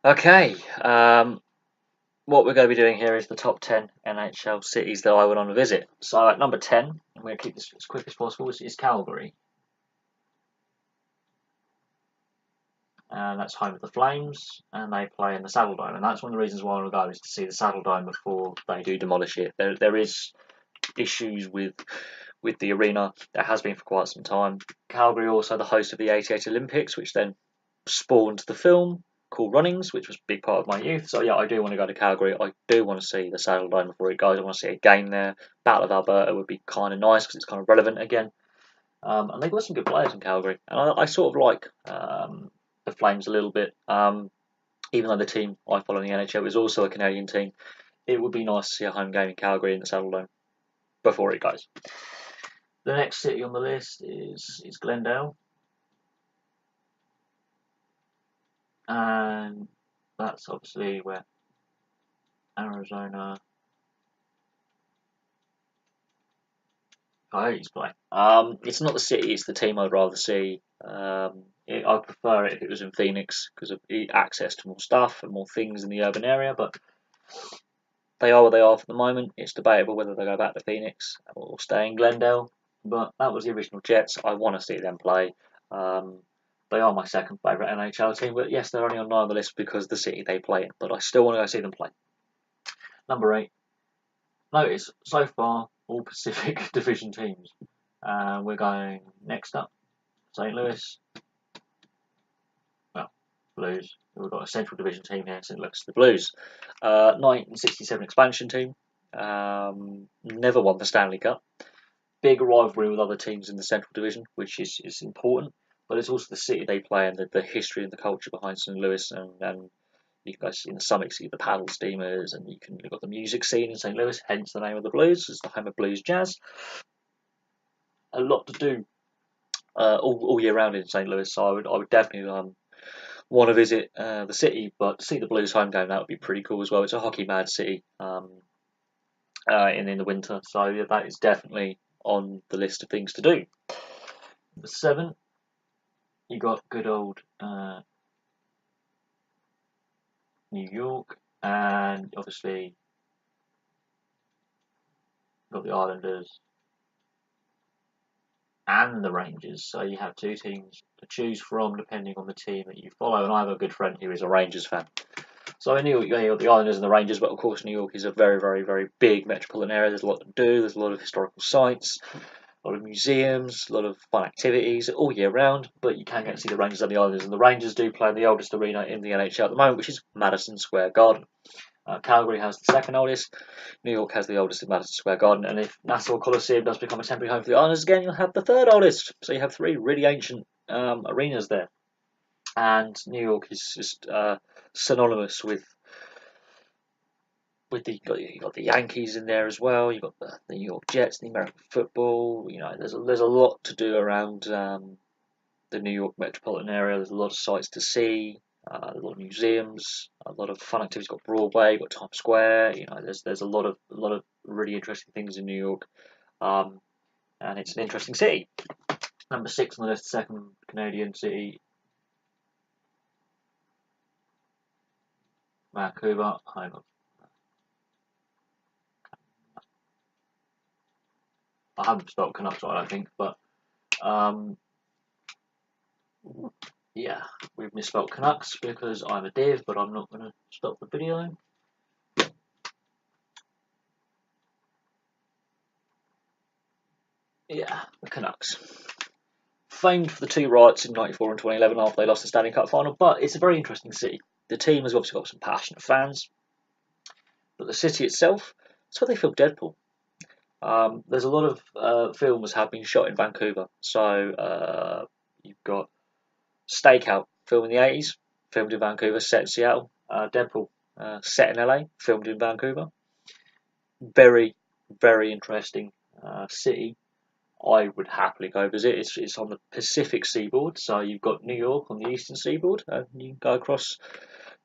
Okay, what we're going to be doing here is the top 10 NHL cities that I went on a visit. So at number 10, I'm going to keep this as quick as possible, is Calgary. And that's home of the Flames, and they play in the Saddle Dome. And that's one of the reasons why I want to go is to see the Saddle Dome before they do demolish it. There is issues with the arena. There has been for quite some time. Calgary also the host of the '88 Olympics, which then spawned the film Cool Runnings, which was a big part of my youth. So yeah, I do want to go to Calgary. I do want to see the Saddle Dome before it goes. I want to see a game there. Battle of Alberta would be kind of nice because it's kind of relevant again. And they've got some good players in Calgary. And I sort of like the Flames a little bit. Even though the team I follow in the NHL is also a Canadian team, it would be nice to see a home game in Calgary in the Saddle Dome before it goes. The next city on the list is Glendale. And that's obviously where Arizona Coyotes play. It's not the city; it's the team I'd rather see. I'd prefer it if it was in Phoenix because of access to more stuff and more things in the urban area. But they are what they are for the moment. It's debatable whether they go back to Phoenix or stay in Glendale. But that was the original Jets. I want to see them play. They are my second favourite NHL team, but yes, they're only on 9 on the list because of the city they play in. But I still want to go see them play. Number 8. Notice, so far, all Pacific Division teams. We're going next up, St. Louis. Well, Blues. We've got a Central Division team here, St. Louis, the Blues. 1967 expansion team. Never won the Stanley Cup. Big rivalry with other teams in the Central Division, which is important. But it's also the city they play and the history and the culture behind St. Louis. And you guys in the summit see the paddle steamers, and you've got the music scene in St. Louis, hence the name of the Blues. It's the home of blues jazz. A lot to do all year round in St. Louis, so I would definitely want to visit the city, but to see the Blues home game, that would be pretty cool as well. It's a hockey mad city in the winter, so yeah, that is definitely on the list of things to do. Number 7, you got good old New York, and obviously got the Islanders and the Rangers. So you have 2 teams to choose from depending on the team that you follow. And I have a good friend who is a Rangers fan. So in New York, you got the Islanders and the Rangers, but of course New York is a very, very, very big metropolitan area. There's a lot to do. There's a lot of historical sites, a lot of museums, a lot of fun activities all year round. But you can get to see the Rangers and the Islanders, and the Rangers do play in the oldest arena in the NHL at the moment, which is Madison Square Garden. Calgary has the second oldest. New York has the oldest in Madison Square Garden. And if Nassau Coliseum does become a temporary home for the Islanders again, you'll have the third oldest. So you have 3 really ancient arenas there. And New York is just synonymous with you got the Yankees in there as well. You've got the New York Jets, the American football. You know, there's a lot to do around the New York metropolitan area. There's a lot of sights to see. A lot of museums, a lot of fun activities. You've got Broadway, you've got Times Square. You know, there's a lot of really interesting things in New York, and it's an interesting city. Number 6 on the list, second Canadian city, Vancouver, home of. I haven't spelled Canucks right, I think, but yeah, we've misspelled Canucks because I'm a div, but I'm not going to stop the video. Yeah, the Canucks. Famed for the 2 riots in '94 and 2011 after they lost the Stanley Cup final, but it's a very interesting city. The team has obviously got some passionate fans, but the city itself, it's where they filmed Deadpool. There's a lot of films have been shot in Vancouver, so you've got Stakeout, filmed in the '80s, filmed in Vancouver, set in Seattle. Deadpool, set in LA, filmed in Vancouver. Very, very interesting city. I would happily go visit. It's on the Pacific seaboard, so you've got New York on the eastern seaboard, and you go across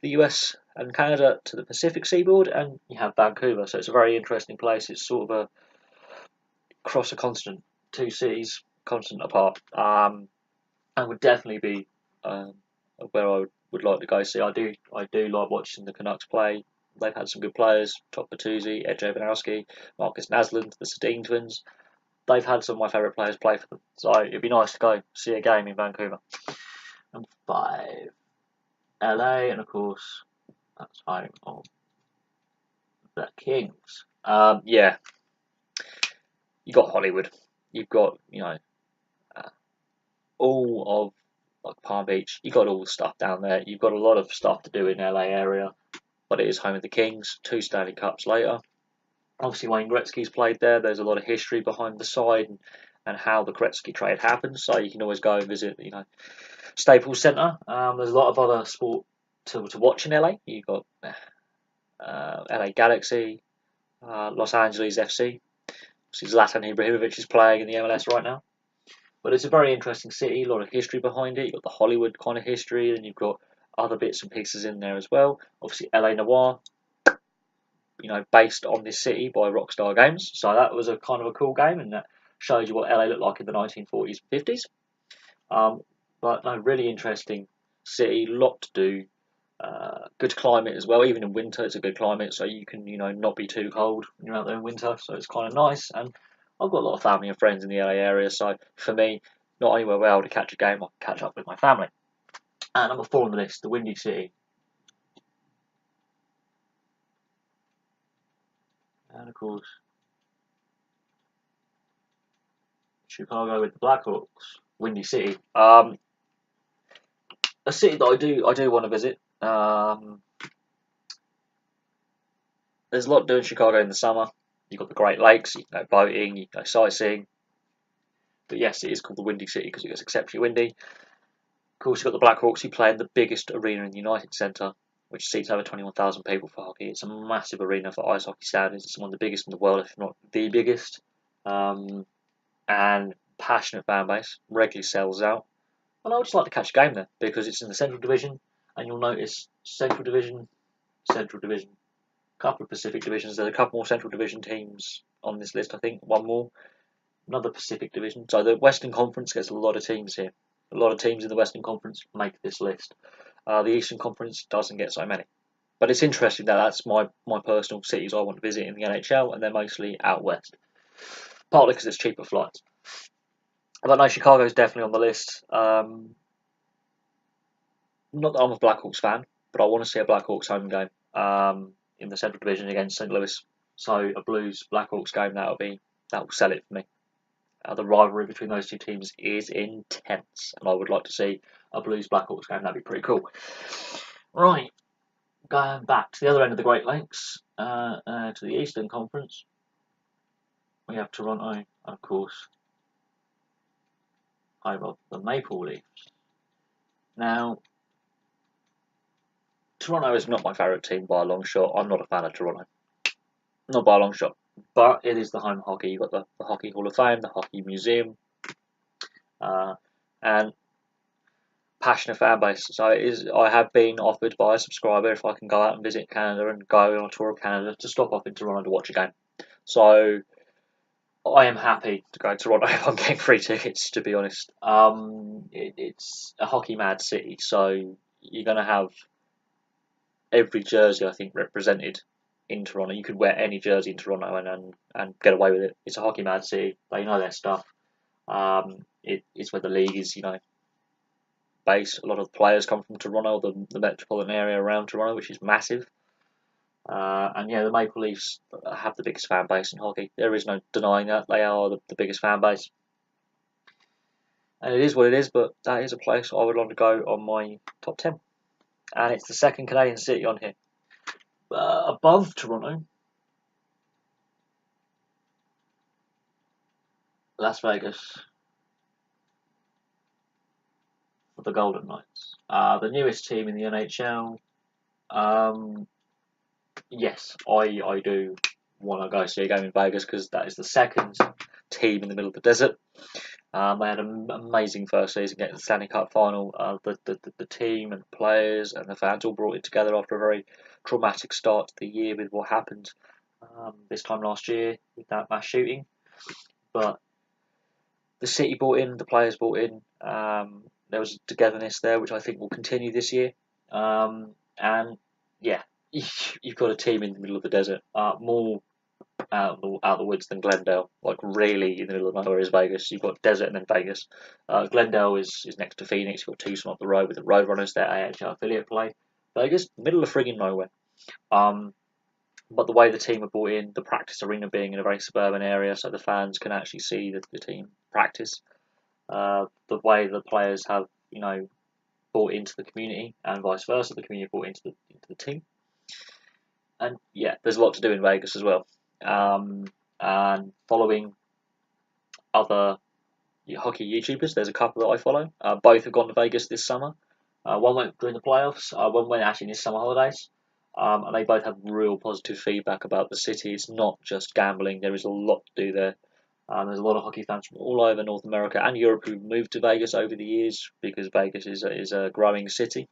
the US and Canada to the Pacific seaboard, and you have Vancouver. So it's a very interesting place. It's sort of a across a continent, 2 cities, continent apart, and would definitely be where I would would like to go see. I do like watching the Canucks play. They've had some good players: Top Bertuzzi, Ed Jovanowski, Marcus Naslund, the Sedin twins. They've had some of my favourite players play for them, so it'd be nice to go see a game in Vancouver. Number 5, LA, and of course that's home of the Kings. Yeah, you got Hollywood. You've got all of like Palm Beach. You've got all the stuff down there. You've got a lot of stuff to do in LA area, but it is home of the Kings. 2 Stanley Cups later. Obviously, Wayne Gretzky's played there. There's a lot of history behind the side and how the Gretzky trade happened. So you can always go and visit, Staples Center. There's a lot of other sport to watch in LA. You've got LA Galaxy, Los Angeles FC. Obviously, Zlatan Ibrahimovic is playing in the MLS right now. But it's a very interesting city, a lot of history behind it. You've got the Hollywood kind of history, and you've got other bits and pieces in there as well. Obviously, LA Noir, based on this city by Rockstar Games. So that was a kind of a cool game, and that shows you what LA looked like in the 1940s and 50s. But no, really interesting city, lot to do. Good climate as well. Even in winter, it's a good climate, so you can not be too cold when you're out there in winter. So it's kind of nice. And I've got a lot of family and friends in the LA area, so for me, not only will I be able to catch a game, I can catch up with my family. And number 4 on the list, the Windy City. And of course, Chicago with the Blackhawks, Windy City. A city that I do want to visit. There's a lot to do in Chicago in the summer. You've got the Great Lakes, you can go boating, you can go sightseeing. But yes, it is called the Windy City because it gets exceptionally windy. Of course, you've got the Blackhawks who play in the biggest arena in the United Centre, which seats over 21,000 people for hockey. It's a massive arena for ice hockey standards. It's one of the biggest in the world, if not the biggest. And passionate fan base, regularly sells out. And I would just like to catch a game there because it's in the Central Division, and you'll notice Central Division, couple of Pacific Divisions. There's a couple more Central Division teams on this list, I think. One more. Another Pacific Division. So the Western Conference gets a lot of teams here. A lot of teams in the Western Conference make this list. The Eastern Conference doesn't get so many. But it's interesting that that's my personal cities I want to visit in the NHL, and they're mostly out west. Partly because it's cheaper flights. But no, Chicago's definitely on the list. Not that I'm a Blackhawks fan, but I want to see a Blackhawks home game in the Central Division against St. Louis. So a Blues Blackhawks game that will sell it for me. The rivalry between those two teams is intense, and I would like to see a Blues Blackhawks game. That'd be pretty cool. Right, going back to the other end of the Great Lakes, to the Eastern Conference, we have Toronto, and of course, home of the Maple Leafs. Now, Toronto is not my favourite team by a long shot. I'm not a fan of Toronto. Not by a long shot. But it is the home of hockey. You've got the Hockey Hall of Fame, the Hockey Museum, and passionate fan base. So it is. I have been offered by a subscriber if I can go out and visit Canada and go on a tour of Canada to stop off in Toronto to watch a game. So I am happy to go to Toronto if I'm getting free tickets, to be honest. It's a hockey mad city, so you're going to have every jersey, I think, represented in Toronto. You could wear any jersey in Toronto and get away with it. It's a hockey mad city. They know their stuff. It's where the league is, based. A lot of the players come from Toronto, the metropolitan area around Toronto, which is massive. And yeah, the Maple Leafs have the biggest fan base in hockey. There is no denying that. They are the biggest fan base. And it is what it is, but that is a place I would like to go on my top 10. And it's the second Canadian city on here. Above Toronto, Las Vegas, for the Golden Knights. The newest team in the NHL. Yes, I do want to go see a game in Vegas because that is the second team in the middle of the desert. They had an amazing first season, getting the Stanley Cup final. The team and the players and the fans all brought it together after a very traumatic start to the year with what happened this time last year with that mass shooting. But the city bought in, the players bought in. There was a togetherness there, which I think will continue this year. And yeah, you've got a team in the middle of the desert, more out the woods than Glendale. Like really in the middle of nowhere is Vegas. You've got desert and then Vegas. Glendale is next to Phoenix. You've got Tucson up the road with the Roadrunners, their AHL affiliate play. Vegas, middle of friggin' nowhere. But the way the team are brought in, the practice arena being in a very suburban area, so the fans can actually see the team practice. The way the players have, bought into the community, and vice versa, the community bought into the team. And yeah, there's a lot to do in Vegas as well. And following other hockey YouTubers, there's a couple that I follow. Both have gone to Vegas this summer. One went during the playoffs. One went actually in his summer holidays. And they both have real positive feedback about the city. It's not just gambling. There is a lot to do there. There's a lot of hockey fans from all over North America and Europe who've moved to Vegas over the years because Vegas is a growing city.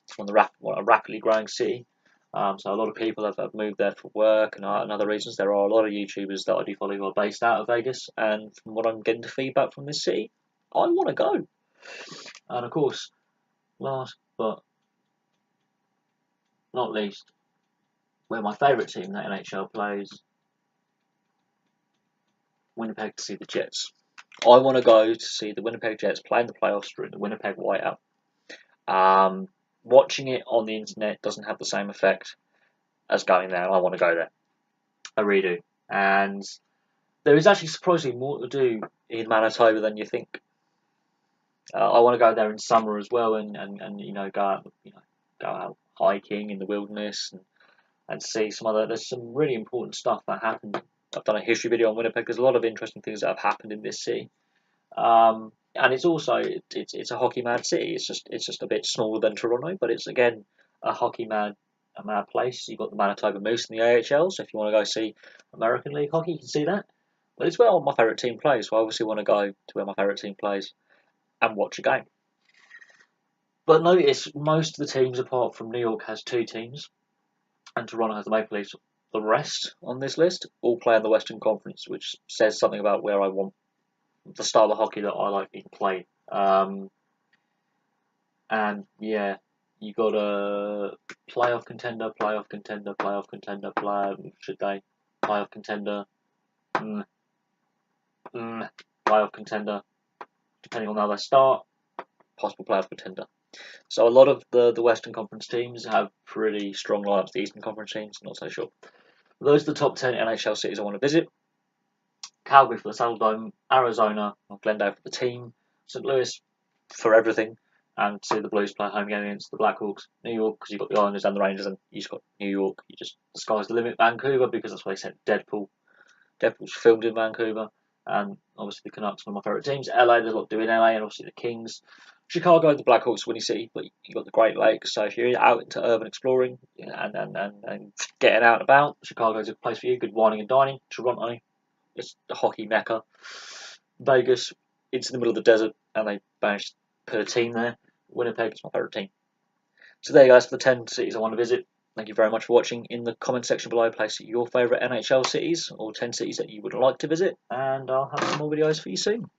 It's one of a rapidly growing city. So a lot of people have moved there for work and other reasons. There are a lot of YouTubers that I do follow who are based out of Vegas, and from what I'm getting to feedback from this city, I want to go. And of course, last but not least, where my favourite team in the NHL plays, Winnipeg, to see the Jets. I want to go to see the Winnipeg Jets play in the playoffs during the Winnipeg whiteout. Watching it on the internet doesn't have the same effect as going there. I want to go there. I really do. And there is actually surprisingly more to do in Manitoba than you think. I want to go there in summer as well, and go out hiking in the wilderness and see some other. There's some really important stuff that happened. I've done a history video on Winnipeg. There's a lot of interesting things that have happened in this city. And it's also it's a hockey mad city. It's just a bit smaller than Toronto, but it's again a mad place. You've got the Manitoba Moose in the AHL, so if you want to go see American League hockey, you can see that. But it's where my favourite team plays, so I obviously want to go to where my favourite team plays and watch a game. But notice most of the teams, apart from New York, has two teams, and Toronto has the Maple Leafs. The rest on this list all play in the Western Conference, which says something about where I want the style of hockey that I like being played. And yeah, you got a playoff contender, playoff contender, playoff contender, playoff contender, playoff contender, depending on how they start, possible playoff contender. So a lot of the Western Conference teams have pretty strong lineups. The Eastern Conference teams, not so sure. Those are the top 10 NHL cities I want to visit. Calgary for the Saddle Dome, Arizona, or Glendale for the team, St. Louis for everything, and see the Blues play home game against the Blackhawks. New York, because you've got the Islanders and the Rangers, and you just got New York. The sky's the limit. Vancouver, because that's where they set Deadpool. Deadpool's filmed in Vancouver, and obviously the Canucks, one of my favourite teams. LA, there's a lot to do in LA, and obviously the Kings. Chicago, the Blackhawks, Winnie City, but you've got the Great Lakes. So if you're out into urban exploring and getting out and about, Chicago's a place for you. Good whining and dining. Toronto, it's the hockey mecca. Vegas, it's in the middle of the desert, and they managed to put a team there. Winnipeg is my favourite team. So there you guys for the 10 cities I want to visit. Thank you very much for watching. In the comment section below, place your favourite NHL cities or 10 cities that you would like to visit, and I'll have some more videos for you soon.